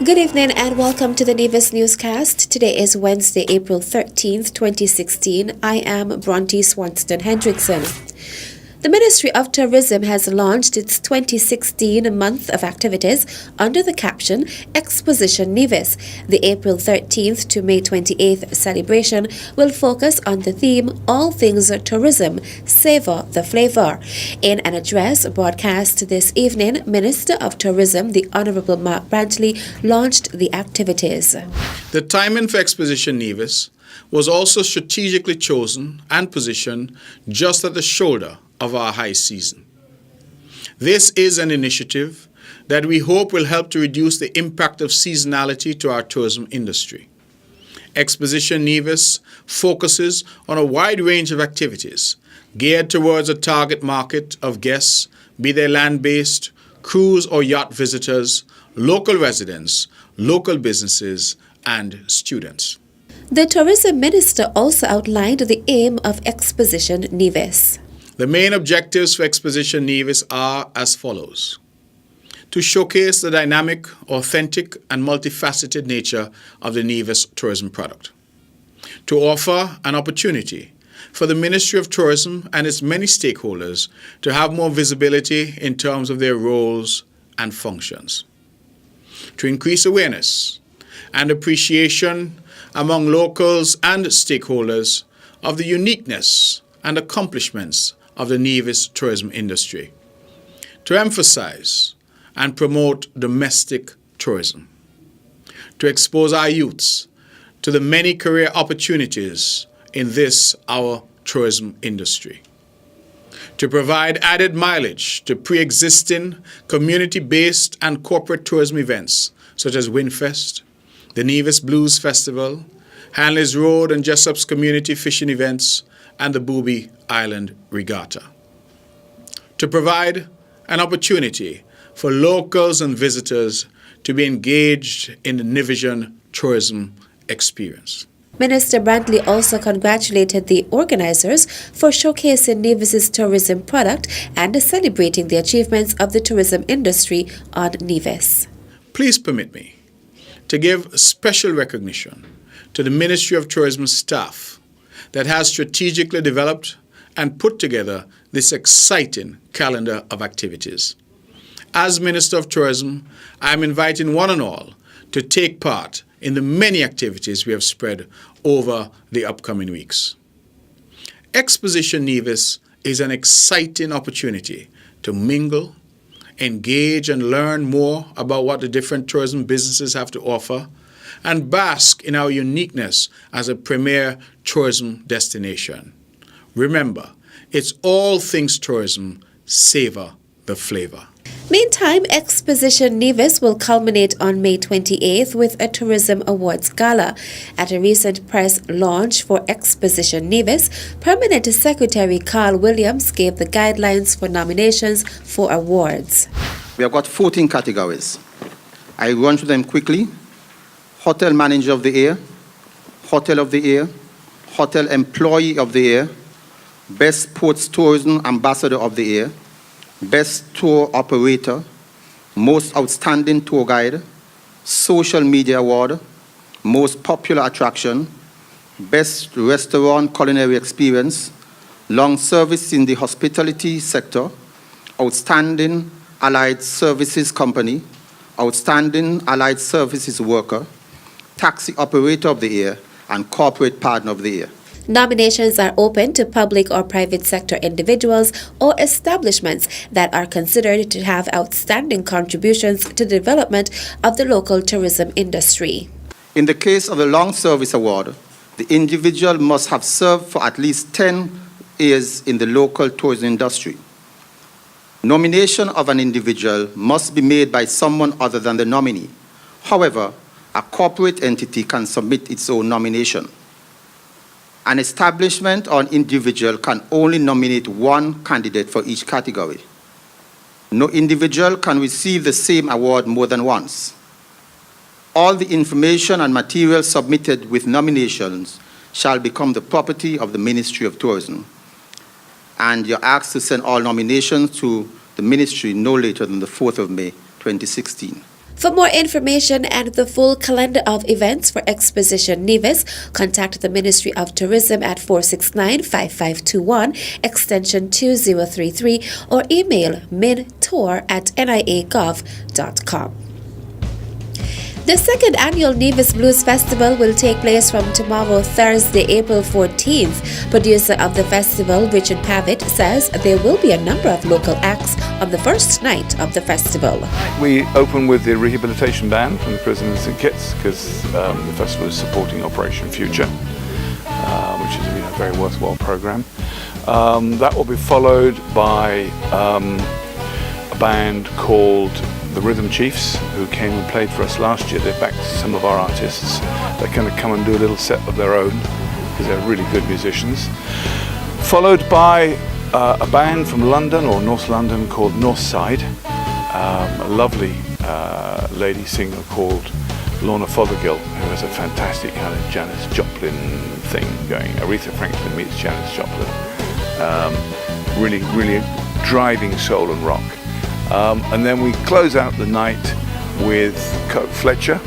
Good evening and welcome to the Nevis Newscast. Today is Wednesday, April 13th, 2016. I am Bronte Swanston Hendrickson. The Ministry of Tourism has launched its 2016 month of activities under the caption Exposition Nevis. The April 13th to May 28th celebration will focus on the theme All Things Tourism, Savor the Flavor. In an address broadcast this evening, Minister of Tourism, the Honourable Mark Brantley, launched the activities. The timing for Exposition Nevis was also strategically chosen and positioned just at the shoulder of our high season. This is an initiative that we hope will help to reduce the impact of seasonality to our tourism industry. Exposition Nevis focuses on a wide range of activities geared towards a target market of guests, be they land-based, cruise or yacht visitors, local residents, local businesses, and students. The Tourism Minister also outlined the aim of Exposition Nevis. The main objectives for Exposition Nevis are as follows: to showcase the dynamic, authentic, and multifaceted nature of the Nevis tourism product, to offer an opportunity for the Ministry of Tourism and its many stakeholders to have more visibility in terms of their roles and functions, to increase awareness and appreciation among locals and stakeholders of the uniqueness and accomplishments of the Nevis tourism industry, to emphasize and promote domestic tourism, to expose our youths to the many career opportunities in this, our tourism industry, to provide added mileage to pre-existing community-based and corporate tourism events such as Windfest, the Nevis Blues Festival, Hanley's Road and Jessup's community fishing events, and the Booby Island Regatta. To provide an opportunity for locals and visitors to be engaged in the Nevisian tourism experience. Minister Brantley also congratulated the organizers for showcasing Nevis's tourism product and celebrating the achievements of the tourism industry on Nevis. Please permit me to give special recognition to the Ministry of Tourism staff that has strategically developed and put together this exciting calendar of activities. As Minister of Tourism, I am inviting one and all to take part in the many activities we have spread over the upcoming weeks. Exposition Nevis is an exciting opportunity to mingle, engage and learn more about what the different tourism businesses have to offer, and bask in our uniqueness as a premier tourism destination. Remember, it's all things tourism, savor the flavor. Meantime, Exposition Nevis will culminate on May 28th with a Tourism Awards Gala. At a recent press launch for Exposition Nevis, Permanent Secretary Carl Williams gave the guidelines for nominations for awards. We have got 14 categories. I run through them quickly. Hotel Manager of the Year, Hotel of the Year, Hotel Employee of the Year, Best Sports Tourism Ambassador of the Year, Best Tour Operator, Most Outstanding Tour Guide, Social Media Award, Most Popular Attraction, Best Restaurant Culinary Experience, Long Service in the Hospitality Sector, Outstanding Allied Services Company, Outstanding Allied Services Worker, Taxi Operator of the Year, and Corporate Partner of the Year. Nominations are open to public or private sector individuals or establishments that are considered to have outstanding contributions to the development of the local tourism industry. In the case of a long service award, the individual must have served for at least 10 years in the local tourism industry. Nomination of an individual must be made by someone other than the nominee. However, a corporate entity can submit its own nomination. An establishment or an individual can only nominate one candidate for each category. No individual can receive the same award more than once. All the information and material submitted with nominations shall become the property of the Ministry of Tourism. And you're asked to send all nominations to the Ministry no later than the 4th of May, 2016. For more information and the full calendar of events for Exposition Nevis, contact the Ministry of Tourism at 469-5521, extension 2033, or email mintour@nia.gov.com. The second annual Nevis Blues Festival will take place from tomorrow, Thursday, April 14th. Producer of the festival, Richard Pavitt, says there will be a number of local acts on the first night of the festival. We open with the rehabilitation band from the Prisoners and Kits because the festival is supporting Operation Future, which is a very worthwhile program. That will be followed by a band called the Rhythm Chiefs, who came and played for us last year. They backed some of our artists. They're going to come and do a little set of their own because they're really good musicians. Followed by a band from London, or North London, called Northside. A lovely lady singer called Lorna Fothergill, who has a fantastic kind of Janis Joplin thing going. Aretha Franklin meets Janis Joplin. Really driving soul and rock. And then we close out the night with Kirk Fletcher,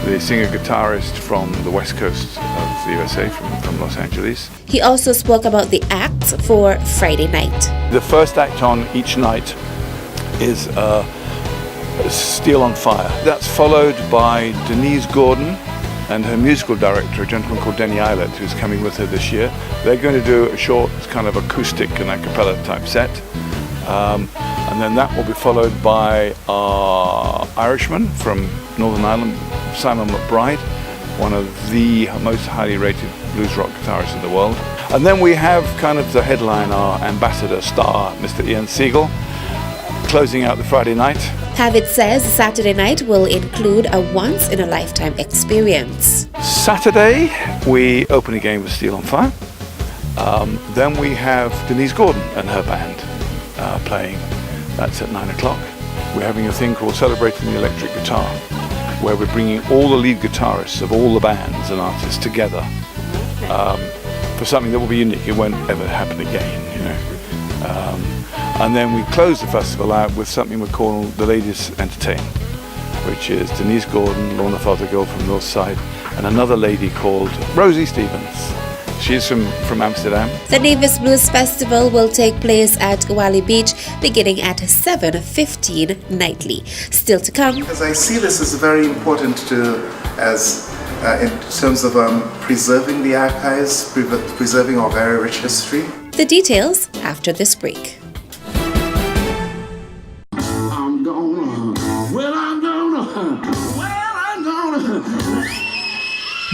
the singer-guitarist from the west coast of the USA, from Los Angeles. He also spoke about the acts for Friday night. The first act on each night is Steel on Fire. That's followed by Denise Gordon and her musical director, a gentleman called Denny Eilert, who's coming with her this year. They're going to do a short kind of acoustic and a cappella type set. And then that will be followed by our Irishman from Northern Ireland, Simon McBride, one of the most highly rated blues rock guitarists in the world. And then we have kind of the headline, our ambassador star, Mr. Ian Siegel, closing out the Friday night. Pavitt says Saturday night will include a once-in-a-lifetime experience. Saturday, we open again with Steel on Fire. Then we have Denise Gordon and her band playing. That's at 9 o'clock. We're having a thing called Celebrating the Electric Guitar, where we're bringing all the lead guitarists of all the bands and artists together for something that will be unique. It won't ever happen again, you know. And then we close the festival out with something we call the Ladies Entertain, which is Denise Gordon, Lorna Fothergill from Northside, and another lady called Rosie Stevens. She's from Amsterdam. The Nevis Blues Festival will take place at Wally Beach beginning at 7:15 nightly. Still to come. Because I see this as very important in terms of preserving the archives, preserving our very rich history. The details after this break.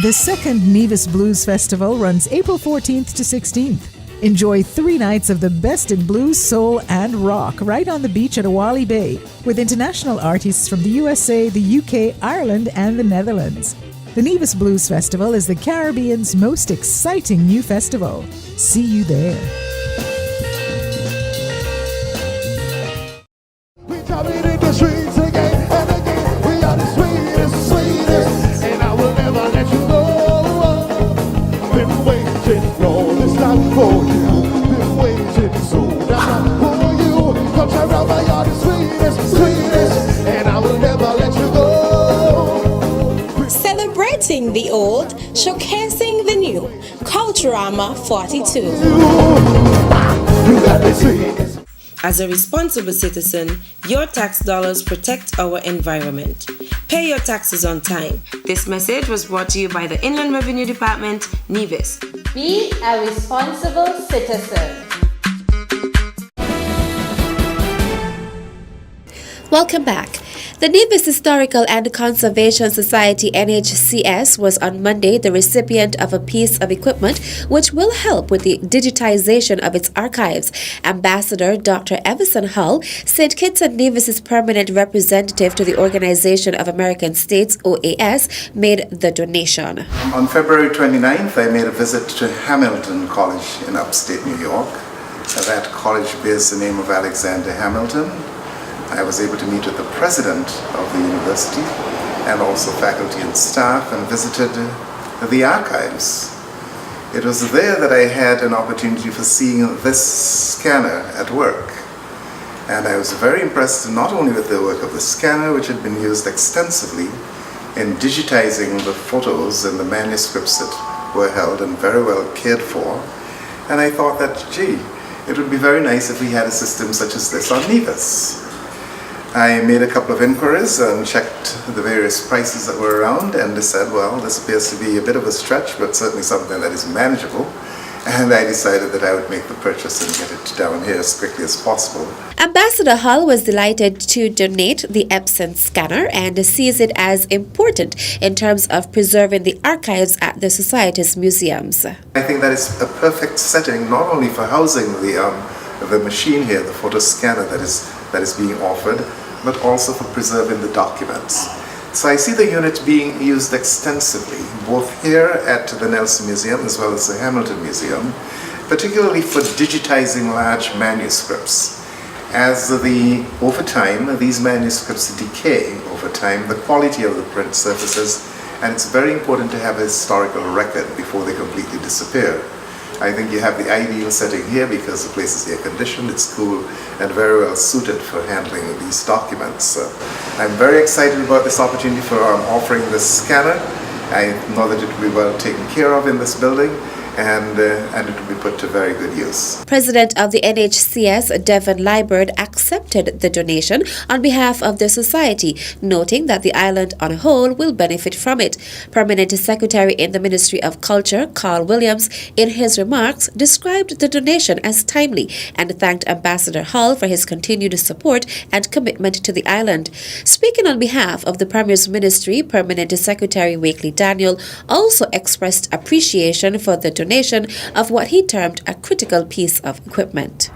The second Nevis Blues Festival runs April 14th to 16th. Enjoy 3 nights of the best in blues, soul, and rock right on the beach at Awali Bay with international artists from the USA, the UK, Ireland, and the Netherlands. The Nevis Blues Festival is the Caribbean's most exciting new festival. See you there. We dominate the streets again and again. We are the sweetest, sweetest, and I will never let you go. Been waiting all this time for you. Been waiting so long for you. Come around, we are the sweetest, sweetest, and I will never let you go. Celebrating the old, showcasing the new. Culturama 42. You got the sweetest. As a responsible citizen, your tax dollars protect our environment. Pay your taxes on time. This message was brought to you by the Inland Revenue Department, Nevis. Be a responsible citizen. Welcome back. The Nevis Historical and Conservation Society NHCS was on Monday the recipient of a piece of equipment which will help with the digitization of its archives. Ambassador Dr. Everson Hull, St. Kitts and Nevis's permanent representative to the Organization of American States, OAS, made the donation. On February 29th, I made a visit to Hamilton College in upstate New York. That college bears the name of Alexander Hamilton. I was able to meet with the president of the university and also faculty and staff and visited the archives. It was there that I had an opportunity for seeing this scanner at work. And I was very impressed not only with the work of the scanner, which had been used extensively in digitizing the photos and the manuscripts that were held and very well cared for. And I thought that, gee, it would be very nice if we had a system such as this on Nevis. I made a couple of inquiries and checked the various prices that were around, and they said, well, this appears to be a bit of a stretch, but certainly something that is manageable. And I decided that I would make the purchase and get it down here as quickly as possible. Ambassador Hull was delighted to donate the Epson scanner and sees it as important in terms of preserving the archives at the Society's museums. I think that is a perfect setting not only for housing the machine here, the photo scanner that is being offered, but also for preserving the documents. So I see the unit being used extensively, both here at the Nelson Museum as well as the Hamilton Museum, particularly for digitizing large manuscripts. Over time, these manuscripts decay over time, the quality of the print surfaces, and it's very important to have a historical record before they completely disappear. I think you have the ideal setting here because the place is air conditioned, it's cool, and very well suited for handling these documents. I'm very excited about this opportunity for offering this scanner. I know that it will be well taken care of in this building, and it will be put to very good use. President of the NHCS, Devon Liburd, accepted the donation on behalf of the Society, noting that the island on a whole will benefit from it. Permanent Secretary in the Ministry of Culture, Carl Williams, in his remarks, described the donation as timely and thanked Ambassador Hull for his continued support and commitment to the island. Speaking on behalf of the Premier's Ministry, Permanent Secretary Wakely Daniel also expressed appreciation for the donation of what he termed a critical piece of equipment.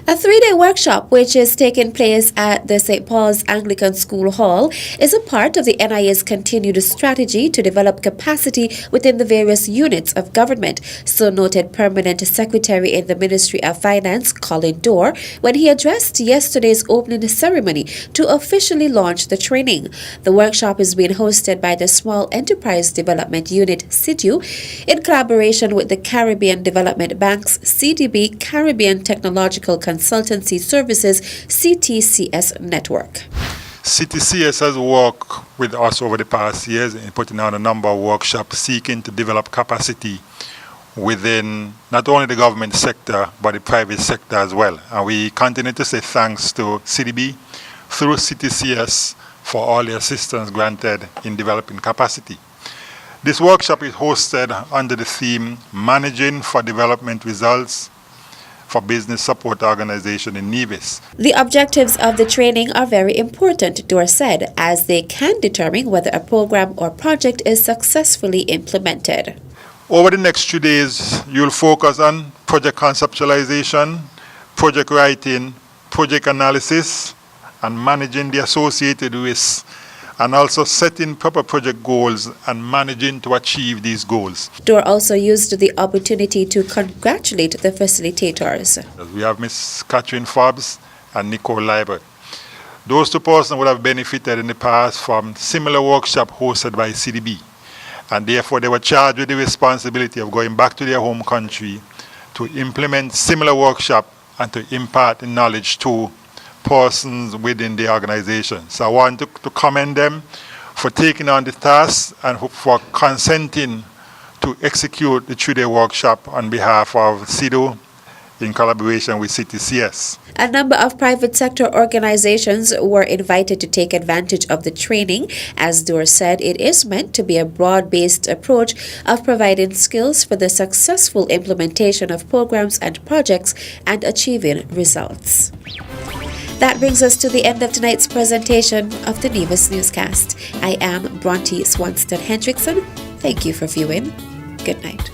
A 3-day workshop, which is taking place at the St. Paul's Anglican School Hall, is a part of the NIA's continued strategy to develop capacity within the various units of government, so noted Permanent Secretary in the Ministry of Finance, Colin Dorr, when he addressed yesterday's opening ceremony to officially launch the training. The workshop is being hosted by the Small Enterprise Development Unit, CEDU, in collaboration with the Caribbean Development Bank's CDB Caribbean Technological Consultancy Services CTCS network. CTCS has worked with us over the past years in putting on a number of workshops seeking to develop capacity within not only the government sector but the private sector as well. And we continue to say thanks to CDB through CTCS for all the assistance granted in developing capacity. This workshop is hosted under the theme Managing for Development Results for Business Support Organization in Nevis. The objectives of the training are very important, Dorr said, as they can determine whether a program or project is successfully implemented. Over the next 2 days, you'll focus on project conceptualization, project writing, project analysis, and managing the associated risks, and also setting proper project goals and managing to achieve these goals. Dorr also used the opportunity to congratulate the facilitators. We have Ms. Catherine Forbes and Nicole Liburd. Those two persons would have benefited in the past from similar workshop hosted by CDB, and therefore they were charged with the responsibility of going back to their home country to implement similar workshop and to impart the knowledge to persons within the organization. So I want to commend them for taking on the task and for consenting to execute the 3-day workshop on behalf of CEDU in collaboration with CTCS. A number of private sector organizations were invited to take advantage of the training. As Dorr said, it is meant to be a broad-based approach of providing skills for the successful implementation of programs and projects and achieving results. That brings us to the end of tonight's presentation of the Nevis Newscast. I am Bronte Swanston Hendrickson. Thank you for viewing. Good night.